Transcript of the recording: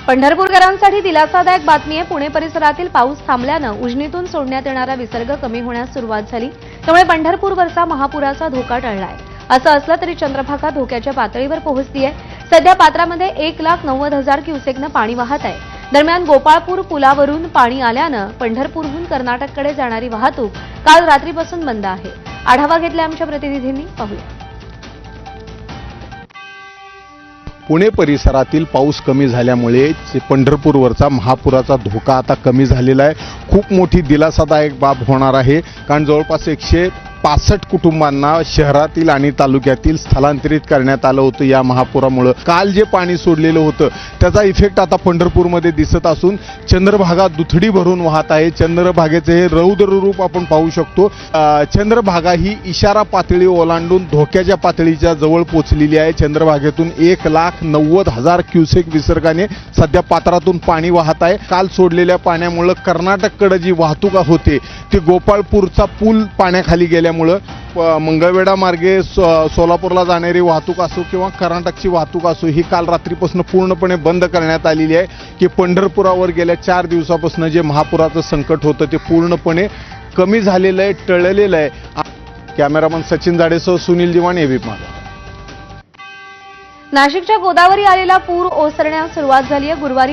पंढरपूरकरांसाठी दिलासादायक बातमी आहे। पुणे परिसरातील पाऊस थांबल्यानं उजनीतून सोडण्यात येणारा विसर्ग कमी होण्यास सुरुवात झाली। त्यामुळे पंढरपूरवरचा महापुराचा धोका टळलाय। असं असलं तरी चंद्रभागा धोक्याच्या पातळीवर पोहोचलीय। सध्या पात्रामध्ये 1,90,000 क्युसेकनं पाणी वाहत आहे। दरम्यान गोपाळपूर पुलावरून पाणी आल्यानं पंढरपूरहून कर्नाटककडे जाणारी वाहतूक काल रात्रीपासून बंद आहे। आढावा घेतला आमच्या प्रतिनिधींनी, पाहूया। पुणे परिसरातील पाऊस कमी झाल्यामुळे पंढरपूरवरचा महापुराचा धोका आता कमी झालेला आहे। खूप मोठी दिलासादायक बाब होणार आहे, कारण जवळपास 165 कुटुंबांना शहरातील आणि तालुक्यातील स्थलांतरित करण्यात आलं होतं या महापुरामुळे। काल जे पाणी सोडलेलं होतं त्याचा इफेक्ट आता पंढरपूरमध्ये दिसत असून चंद्रभागा दुथडी भरून वाहत आहे। चंद्रभागेचे हे रौद्र रूप आपण पाहू शकतो। चंद्रभागा ही इशारा पातळी ओलांडून धोक्याच्या पातळीच्या जवळ पोहोचलेली आहे। चंद्रभागेतून 1,90,000 क्युसेक विसर्गाने सध्या पात्रातून पाणी वाहत आहे। काल सोडलेल्या पाण्यामुळे कर्नाटककडे जी वाहतूक होते ती गोपाळपूरचा पूल पाण्याखाली गेल्यामुळे मंगळवेढा मार्गे सोलापूरला जाणारी वाहतूक असो किंवा कर्नाटकची वाहतूक असो ही काल रात्रीपासून पूर्णपणे बंद करण्यात आलेली आहे। की पंढरपुरावर गेल्या 4 दिवसापासून जे महापुराचं संकट होतं ते पूर्णपणे कमी झालेलं आहे, टळलेलं आहे। कॅमेरामन सचिन जाडेसह सुनील दिवाण, एबीपी माझा। नाशिकच्या गोदावरी आलेला पूर ओसरण्यास सुरुवात झाली आहे। गुरुवारी